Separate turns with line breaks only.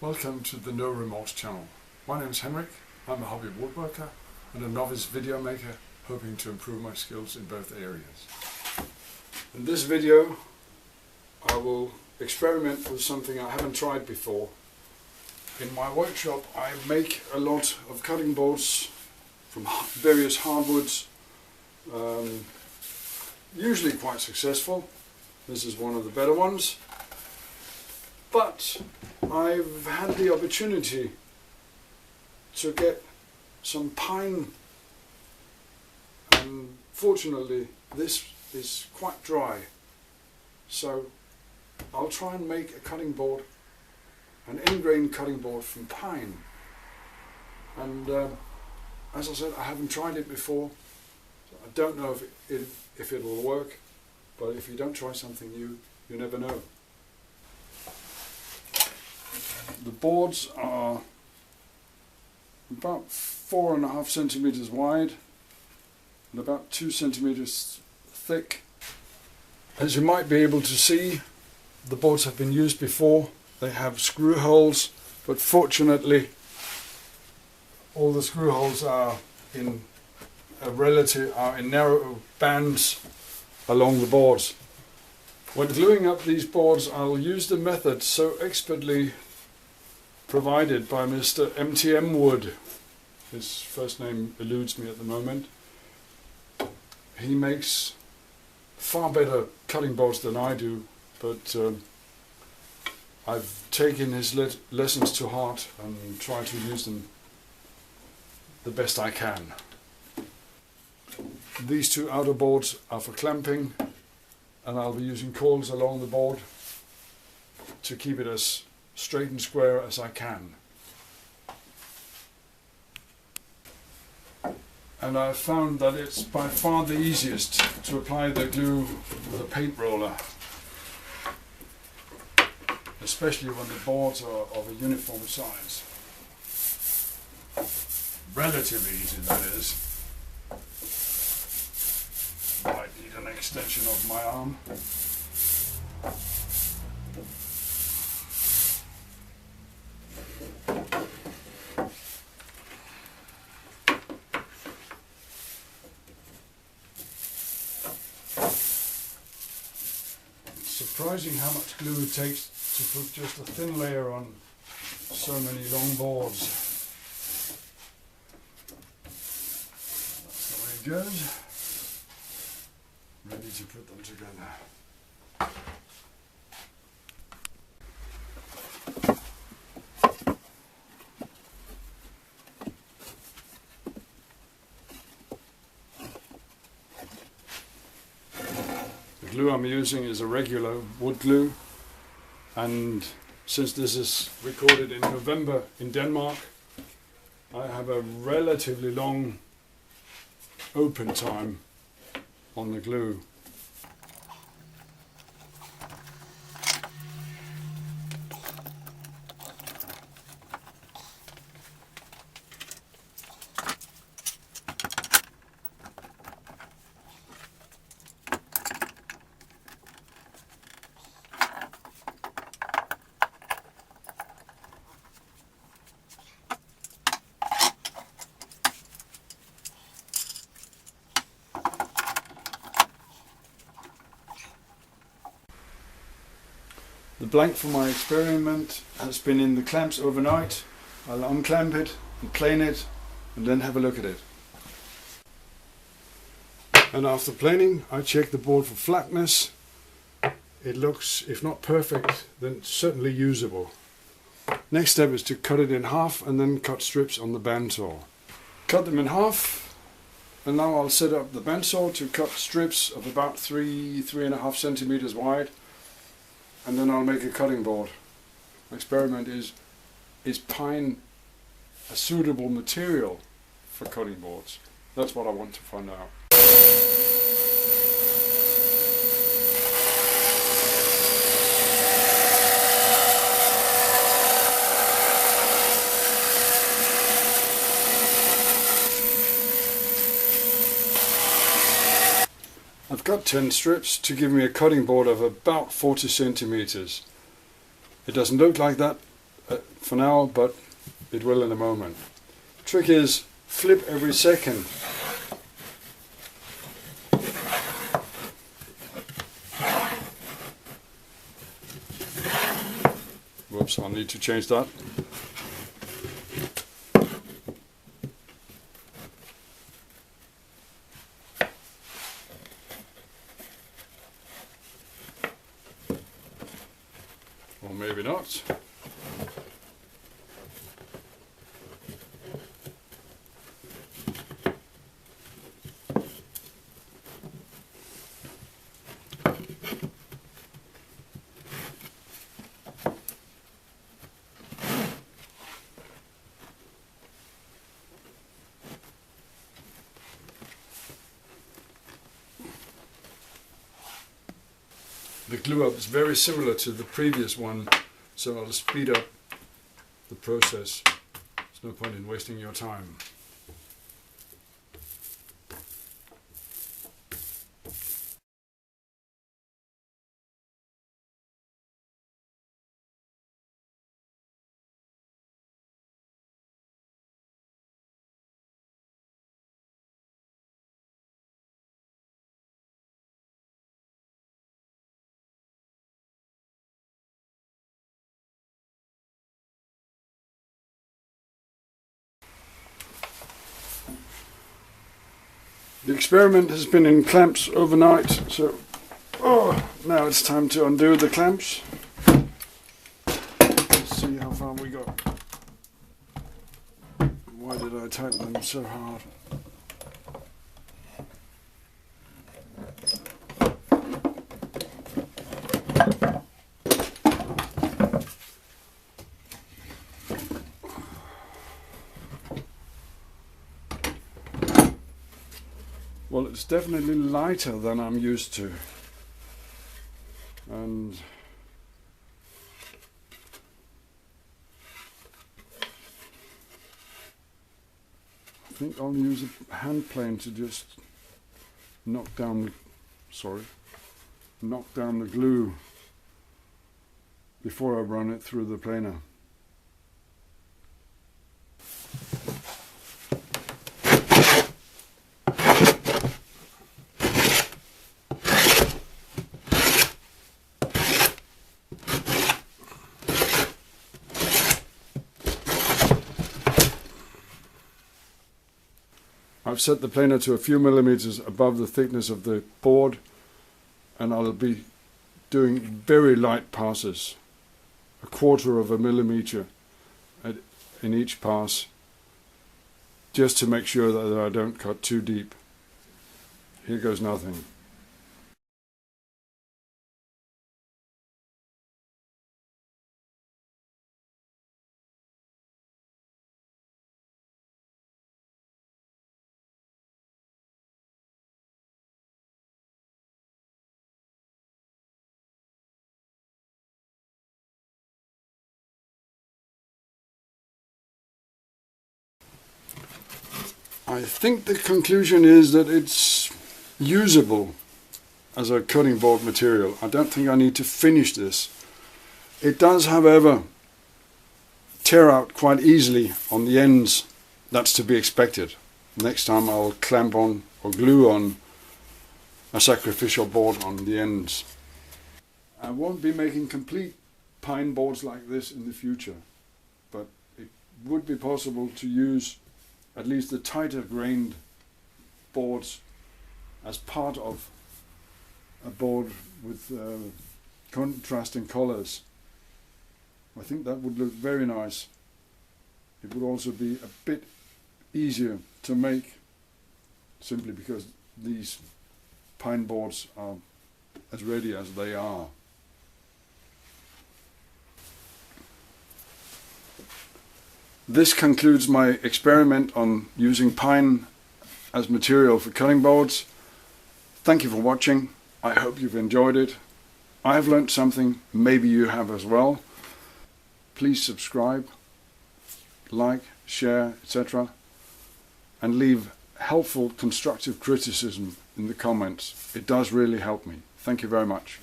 Welcome to the No Remorse channel. My name is Henrik, I'm a hobby woodworker and a novice video maker hoping to improve my skills in both areas. In this video I will experiment with something I haven't tried before. In my workshop I make a lot of cutting boards from various hardwoods, usually quite successful. This is one of the better ones. But I've had the opportunity to get some pine, and fortunately this is quite dry, so I'll try and make a cutting board, an end-grain cutting board from pine. And as I said, I haven't tried it before, so I don't know if it will work, but if you don't try something new, you never know. The boards are about 4.5 centimeters wide and about 2 centimeters thick. As you might be able to see, the boards have been used before. They have screw holes, but fortunately all the screw holes are in narrow bands along the boards. When gluing up these boards, I'll use the method so expertly provided by Mr. MTM Wood. His first name eludes me at the moment. He makes far better cutting boards than I do, but I've taken his lessons to heart and try to use them the best I can. These two outer boards are for clamping, and I'll be using coils along the board to keep it as straight and square as I can. And I've found that it's by far the easiest to apply the glue with a paint roller, especially when the boards are of a uniform size. Relatively easy, that is. Might need an extension of my arm. Surprising how much glue it takes to put just a thin layer on so many long boards. That's the way it goes. Ready to put them together. The glue I'm using is a regular wood glue, and since this is recorded in November in Denmark, I have a relatively long open time on the glue. The blank for my experiment has been in the clamps overnight. I'll unclamp it and plane it and then have a look at it. And after planing, I check the board for flatness. It looks, if not perfect, then certainly usable. Next step is to cut it in half and then cut strips on the bandsaw. Cut them in half, and now I'll set up the bandsaw to cut strips of about 3.5 centimeters wide. And then I'll make a cutting board. My experiment is pine a suitable material for cutting boards? That's what I want to find out. I've got 10 strips to give me a cutting board of about 40 centimeters. It doesn't look like that for now, but it will in a moment. Trick is flip every second. Whoops, I'll need to change that. Or maybe not. The glue up is very similar to the previous one, so I'll speed up the process. There's no point in wasting your time. The experiment has been in clamps overnight, so now it's time to undo the clamps. Let's see how far we got. Why did I tighten them so hard? Well, it's definitely lighter than I'm used to, and I think I'll use a hand plane to just knock down the glue before I run it through the planer. I've set the planer to a few millimeters above the thickness of the board, and I'll be doing very light passes, 1/4 of a millimeter in each pass, just to make sure that I don't cut too deep. Here goes nothing. I think the conclusion is that it's usable as a cutting board material. I don't think I need to finish this. It does, however, tear out quite easily on the ends. That's to be expected. Next time I'll clamp on or glue on a sacrificial board on the ends. I won't be making complete pine boards like this in the future, but it would be possible to use at least the tighter grained boards as part of a board with contrasting colors. I think that would look very nice. It would also be a bit easier to make, simply because these pine boards are as ready as they are. This concludes my experiment on using pine as material for cutting boards. Thank you for watching. I hope you've enjoyed it. I have learnt something, maybe you have as well. Please subscribe, like, share, etc. and leave helpful, constructive criticism in the comments. It does really help me. Thank you very much.